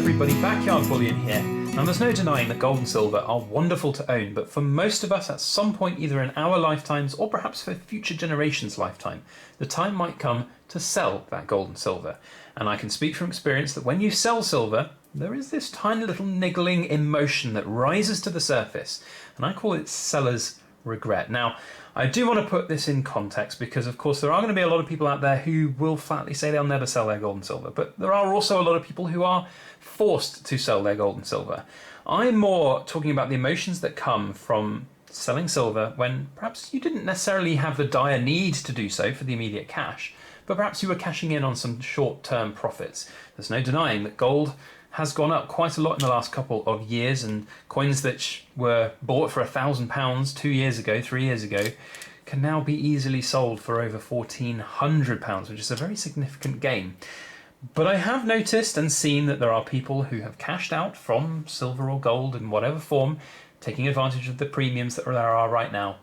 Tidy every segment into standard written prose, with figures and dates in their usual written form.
everybody, Backyard Bullion here. Now there's no denying that gold and silver are wonderful to own, but for most of us at some point either in our lifetimes or perhaps for future generations' lifetime, the time might come to sell that gold and silver. And I can speak from experience that when you sell silver, there is this tiny little niggling emotion that rises to the surface, and I call it seller's regret. Now, I do want to put this in context because, of course, there are going to be a lot of people out there who will flatly say they'll never sell their gold and silver, but there are also a lot of people who are forced to sell their gold and silver. I'm more talking about the emotions that come from selling silver when perhaps you didn't necessarily have the dire need to do so for the immediate cash, but perhaps you were cashing in on some short-term profits. There's no denying that gold has gone up quite a lot in the last couple of years, and coins that were bought for £1,000 2 years ago, 3 years ago, can now be easily sold for over £1,400, which is a very significant gain. But I have noticed and seen that there are people who have cashed out from silver or gold in whatever form, taking advantage of the premiums that there are right now,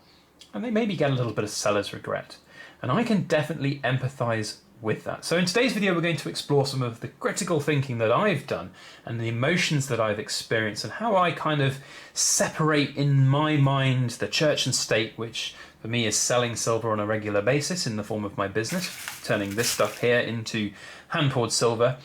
and they maybe get a little bit of seller's regret. And I can definitely empathise with that. So in today's video we're going to explore some of the critical thinking that I've done and the emotions that I've experienced and how I kind of separate in my mind the church and state, which for me is selling silver on a regular basis in the form of my business, turning this stuff here into hand-poured silver,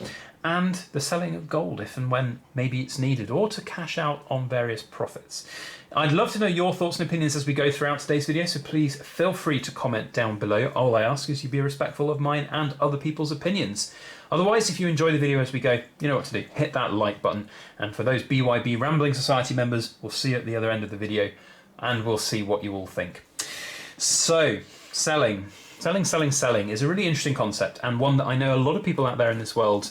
and the selling of gold if and when maybe it's needed, or to cash out on various profits. I'd love to know your thoughts and opinions as we go throughout today's video, so please feel free to comment down below. All I ask is you be respectful of mine and other people's opinions. Otherwise, if you enjoy the video as we go, you know what to do. Hit that like button. And for those BYB Rambling Society members, we'll see you at the other end of the video and we'll see what you all think. So, selling is a really interesting concept, and one that I know a lot of people out there in this world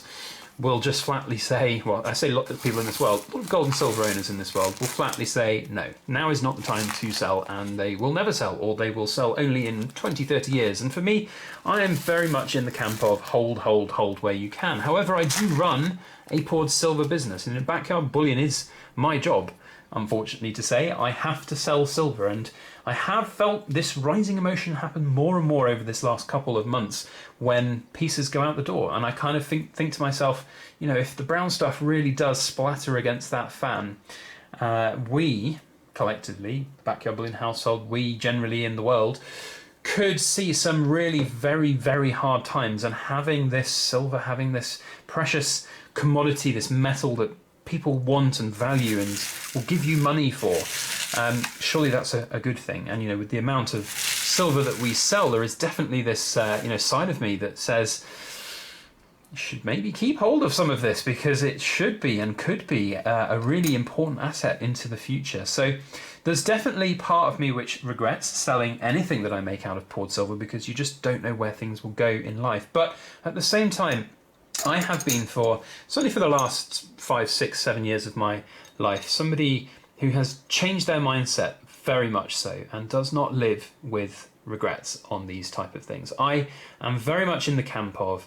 will just flatly say, well, I say a lot of people in this world, a lot of gold and silver owners in this world will flatly say, no, now is not the time to sell, and they will never sell, or they will sell only in 20, 30 years. And for me, I am very much in the camp of hold where you can. However, I do run a poured silver business, and Backyard Bullion is my job. Unfortunately to say, I have to sell silver, and I have felt this rising emotion happen more and more over this last couple of months when pieces go out the door, and I kind of think to myself, you know, if the brown stuff really does splatter against that fan, we collectively, Backyard Bullion household, we generally in the world, could see some really very, very hard times, and having this silver, having this precious commodity, this metal that people want and value and will give you money for, surely that's a good thing. And you know, with the amount of silver that we sell, there is definitely this side of me that says you should maybe keep hold of some of this, because it should be and could be a really important asset into the future. So there's definitely part of me which regrets selling anything that I make out of poured silver, because you just don't know where things will go in life. But at the same time, I have been certainly for the last 5, 6, 7 years of my life, somebody who has changed their mindset very much so, and does not live with regrets on these type of things. I am very much in the camp of,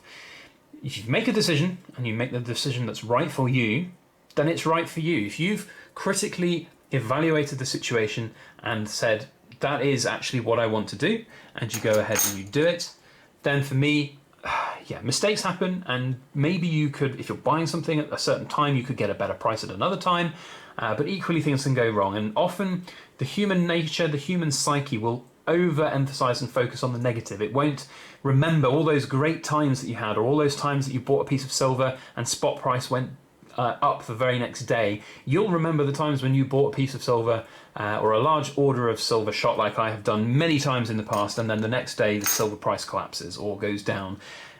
if you make a decision and you make the decision that's right for you, then it's right for you. If you've critically evaluated the situation and said, that is actually what I want to do, and you go ahead and you do it, then for me, yeah, mistakes happen, and maybe you could, if you're buying something at a certain time, you could get a better price at another time, but equally things can go wrong. And often the human nature, the human psyche will overemphasize and focus on the negative. It won't remember all those great times that you had, or all those times that you bought a piece of silver and spot price went up the very next day. You'll remember the times when you bought a piece of silver or a large order of silver shot, like I have done many times in the past, and then the next day the silver price collapses or goes down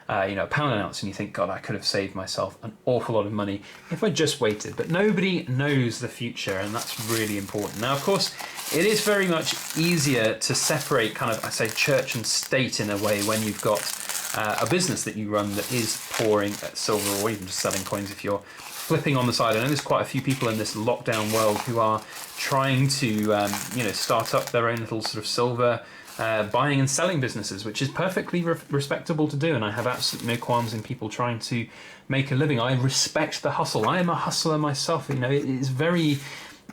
£1 an ounce, and you think, God, I could have saved myself an awful lot of money if I just waited. But nobody knows the future, and that's really important. Now, of course, it is very much easier to separate kind of, I say, church and state in a way when you've got a business that you run that is pouring silver, or even just selling coins if you're flipping on the side. I know there's quite a few people in this lockdown world who are trying to start up their own little sort of silver buying and selling businesses, which is perfectly respectable to do, and I have absolutely no qualms in people trying to make a living. I respect the hustle. I am a hustler myself. You know, it is very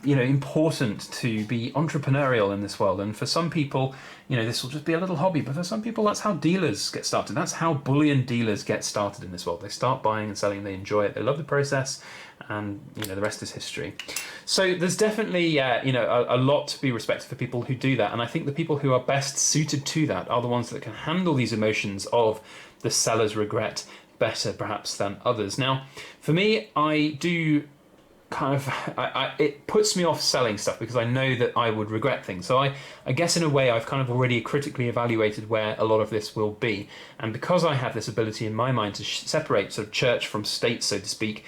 important to be entrepreneurial in this world. And for some people, this will just be a little hobby. But for some people, that's how dealers get started. That's how bullion dealers get started in this world. They start buying and selling. They enjoy it. They love the process. And, the rest is history. So there's definitely, a lot to be respected for people who do that. And I think the people who are best suited to that are the ones that can handle these emotions of the seller's regret better, perhaps, than others. Now, for me, I do it puts me off selling stuff because I know that I would regret things. So I guess in a way I've kind of already critically evaluated where a lot of this will be. And because I have this ability in my mind to separate sort of church from state, so to speak,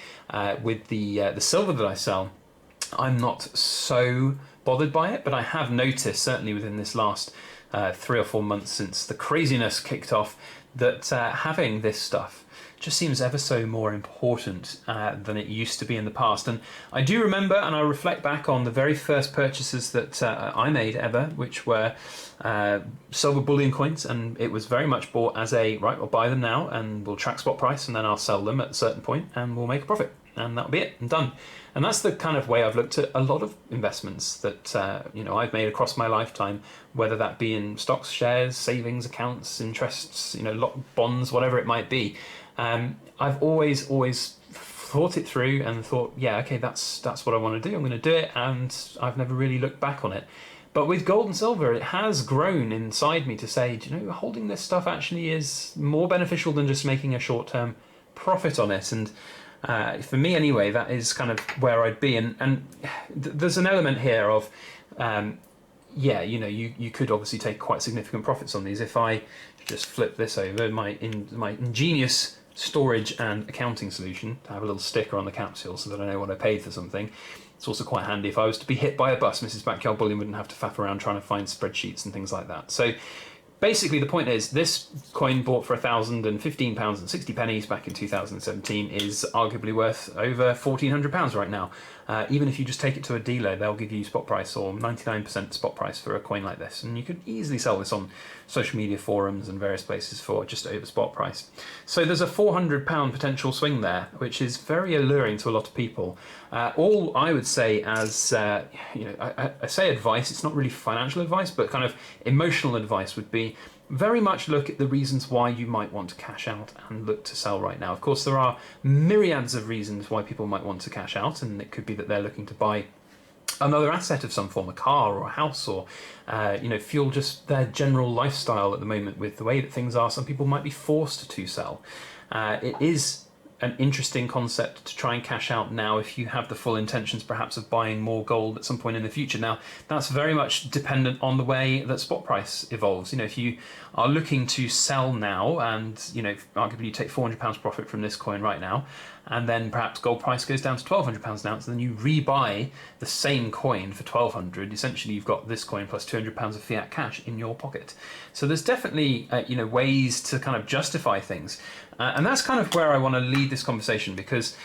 with the silver that I sell, I'm not so bothered by it. But I have noticed, certainly within this last 3 or 4 months since the craziness kicked off, that having this stuff just seems ever so more important than it used to be in the past. And I do remember, and I reflect back on the very first purchases that I made ever, which were silver bullion coins, and it was very much bought as a, right, I'll buy them now and we'll track spot price and then I'll sell them at a certain point and we'll make a profit. And that'll be it, and done. And that's the kind of way I've looked at a lot of investments that I've made across my lifetime, whether that be in stocks, shares, savings accounts, interests, bonds, whatever it might be. I've always thought it through and thought, yeah, okay, that's what I want to do. I'm going to do it, and I've never really looked back on it. But with gold and silver, it has grown inside me to say, holding this stuff actually is more beneficial than just making a short-term profit on it. And for me anyway, that is kind of where I'd be. And there's an element here of, you could obviously take quite significant profits on these. If I just flip this over, my ingenious storage and accounting solution to have a little sticker on the capsule so that I know what I paid for something. It's also quite handy if I was to be hit by a bus. Mrs. Backyard Bullion wouldn't have to faff around trying to find spreadsheets and things like that. So basically the point is, this coin bought for £1,015.60 back in 2017 is arguably worth over £1,400 right now. Even if you just take it to a dealer, they'll give you spot price or 99% spot price for a coin like this. And you could easily sell this on social media forums and various places for just over spot price. So there's a £400 potential swing there, which is very alluring to a lot of people. All I would say as, I say advice, it's not really financial advice, but kind of emotional advice would be very much look at the reasons why you might want to cash out and look to sell right now. Of course, there are myriads of reasons why people might want to cash out, and it could be that they're looking to buy another asset of some form, a car or a house, or fuel just their general lifestyle at the moment with the way that things are. Some people might be forced to sell. It is an interesting concept to try and cash out now if you have the full intentions perhaps of buying more gold at some point in the future. Now, that's very much dependent on the way that spot price evolves. If you are looking to sell now and, arguably you take £400 profit from this coin right now, and then perhaps gold price goes down to £1,200 an ounce, and then you rebuy the same coin for £1,200. Essentially, you've got this coin plus £200 of fiat cash in your pocket. So there's definitely, ways to kind of justify things. And that's kind of where I want to lead this conversation, because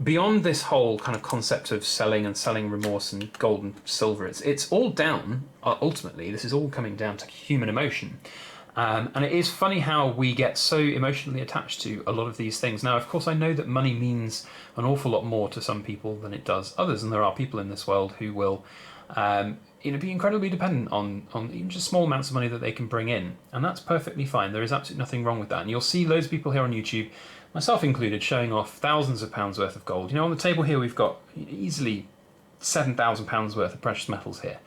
beyond this whole kind of concept of selling and selling remorse and gold and silver, it's all down, ultimately, this is all coming down to human emotion. And it is funny how we get so emotionally attached to a lot of these things. Now, of course, I know that money means an awful lot more to some people than it does others. And there are people in this world who will be incredibly dependent on even just small amounts of money that they can bring in. And that's perfectly fine. There is absolutely nothing wrong with that. And you'll see loads of people here on YouTube, myself included, showing off thousands of pounds worth of gold. On the table here, we've got easily £7,000 worth of precious metals here.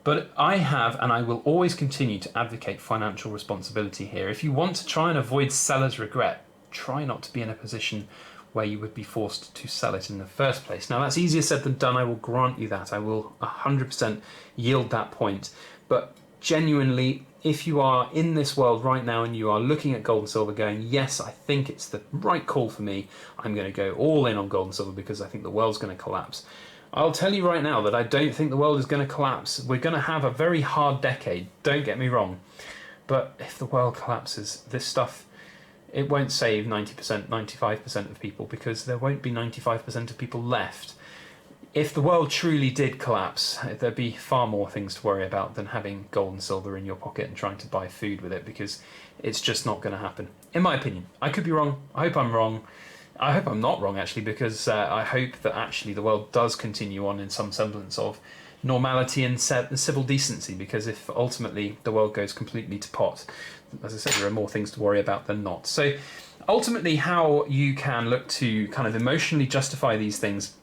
But I have, and I will always continue to advocate financial responsibility here. If you want to try and avoid seller's regret, try not to be in a position where you would be forced to sell it in the first place. Now, that's easier said than done. I will grant you that. I will 100% yield that point. But genuinely, if you are in this world right now and you are looking at gold and silver going, yes, I think it's the right call for me, I'm going to go all in on gold and silver because I think the world's going to collapse. I'll tell you right now that I don't think the world is going to collapse. We're going to have a very hard decade, don't get me wrong. But if the world collapses, this stuff, it won't save 90%, 95% of people, because there won't be 95% of people left. If the world truly did collapse, there'd be far more things to worry about than having gold and silver in your pocket and trying to buy food with it, because it's just not going to happen. In my opinion. I could be wrong. I hope I'm wrong. I hope I'm not wrong, actually, because I hope that actually the world does continue on in some semblance of normality and civil decency, because if ultimately the world goes completely to pot, as I said, there are more things to worry about than not. So ultimately, how you can look to kind of emotionally justify these things,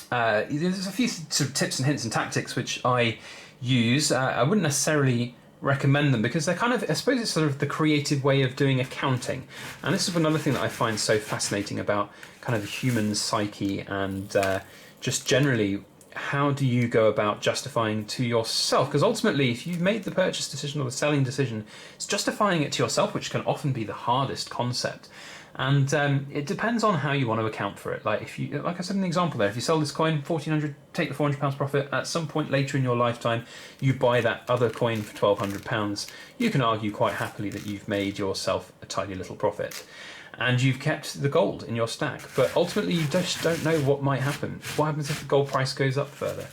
there's a few sort of tips and hints and tactics which I use. I wouldn't necessarily recommend them because they're kind of, I suppose it's sort of the creative way of doing accounting. And this is another thing that I find so fascinating about kind of the human psyche and just generally how do you go about justifying to yourself? Because ultimately, if you've made the purchase decision or the selling decision, it's justifying it to yourself, which can often be the hardest concept. And it depends on how you want to account for it. Like if you, like I said in the example there, if you sell this coin, 1,400, take the £400 profit. At some point later in your lifetime, you buy that other coin for £1,200. You can argue quite happily that you've made yourself a tiny little profit, and you've kept the gold in your stack. But ultimately, you just don't know what might happen. What happens if the gold price goes up further?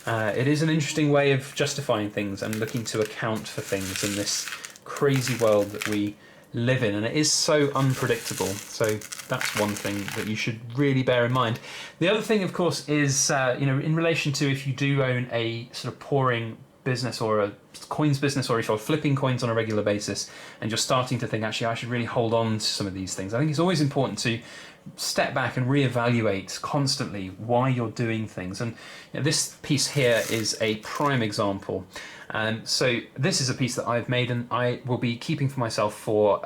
It is an interesting way of justifying things and looking to account for things in this crazy world that we live in, and it is so unpredictable. So that's one thing that you should really bear in mind. The other thing, of course, is in relation to if you do own a sort of pouring business or a coins business, or if you're flipping coins on a regular basis and you're starting to think, actually, I should really hold on to some of these things. I think it's always important to step back and reevaluate constantly why you're doing things. And this piece here is a prime example. So this is a piece that I've made and I will be keeping for myself for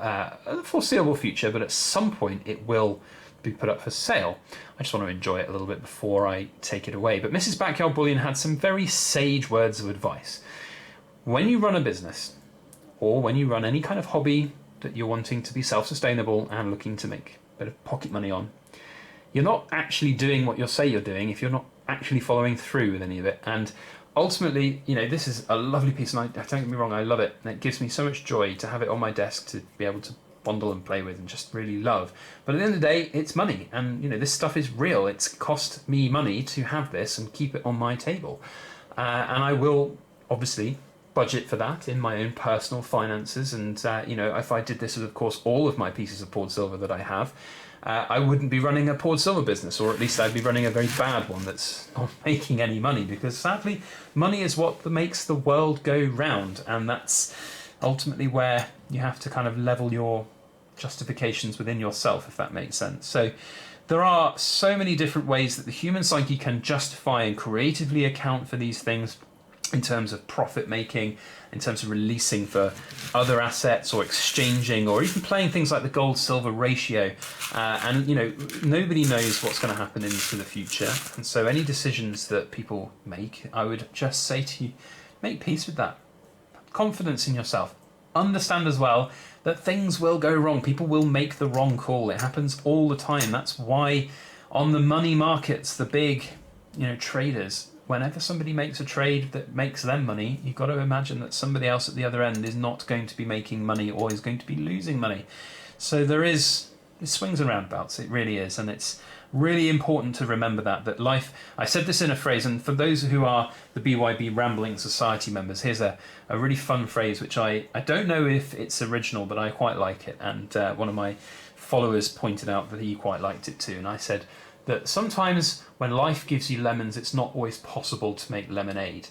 the foreseeable future, but at some point it will be put up for sale. I just want to enjoy it a little bit before I take it away. But Mrs. Backyard Bullion had some very sage words of advice. When you run a business, or when you run any kind of hobby that you're wanting to be self-sustainable and looking to make a bit of pocket money on, you're not actually doing what you say you're doing if you're not actually following through with any of it. And ultimately, this is a lovely piece, and don't get me wrong, I love it, and it gives me so much joy to have it on my desk to be able to bundle and play with and just really love. But at the end of the day, it's money, and this stuff is real. It's cost me money to have this and keep it on my table, and I will obviously budget for that in my own personal finances. And if I did this with, of course, all of my pieces of poured silver that I have, I wouldn't be running a poured silver business, or at least I'd be running a very bad one that's not making any money, because sadly money is what makes the world go round, and that's ultimately where you have to kind of level your justifications within yourself, if that makes sense. So there are so many different ways that the human psyche can justify and creatively account for these things, in terms of profit making, in terms of releasing for other assets, or exchanging, or even playing things like the gold-silver ratio. And nobody knows what's going to happen into the future. And so any decisions that people make, I would just say to you, make peace with that. Confidence in yourself. Understand as well that things will go wrong. People will make the wrong call. It happens all the time. That's why on the money markets, the big, traders, whenever somebody makes a trade that makes them money, you've got to imagine that somebody else at the other end is not going to be making money or is going to be losing money. So it swings and roundabouts, it really is. And it's really important to remember that life, I said this in a phrase, and for those who are the BYB Rambling Society members, here's a really fun phrase, which I don't know if it's original, but I quite like it. And one of my followers pointed out that he quite liked it too. And I said that sometimes when life gives you lemons, it's not always possible to make lemonade.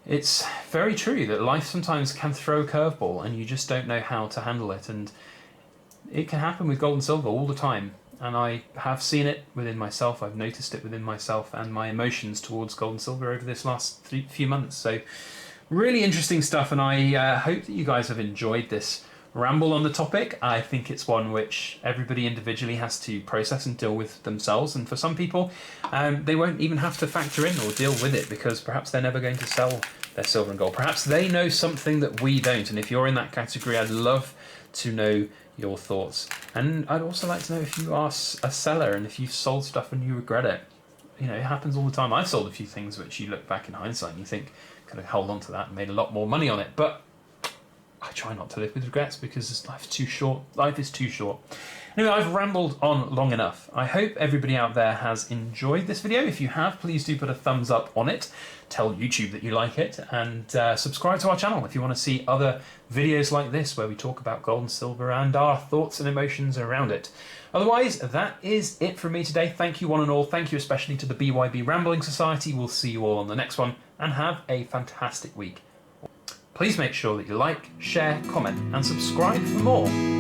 It's very true that life sometimes can throw a curveball and you just don't know how to handle it. And it can happen with gold and silver all the time. And I have seen it within myself. I've noticed it within myself and my emotions towards gold and silver over this last few months. So really interesting stuff. And I hope that you guys have enjoyed this ramble on the topic. I think it's one which everybody individually has to process and deal with themselves. And for some people, they won't even have to factor in or deal with it because perhaps they're never going to sell their silver and gold. Perhaps they know something that we don't. And if you're in that category, I'd love to know your thoughts. And I'd also like to know if you are a seller and if you've sold stuff and you regret it. It happens all the time. I've sold a few things which you look back in hindsight and you think, could have held on to that and made a lot more money on it. But I try not to live with regrets because life is too short. Life is too short. Anyway, I've rambled on long enough. I hope everybody out there has enjoyed this video. If you have, please do put a thumbs up on it. Tell YouTube that you like it, and subscribe to our channel if you want to see other videos like this where we talk about gold and silver and our thoughts and emotions around it. Otherwise, that is it from me today. Thank you one and all. Thank you especially to the BYB Rambling Society. We'll see you all on the next one, and have a fantastic week. Please make sure that you like, share, comment and subscribe for more.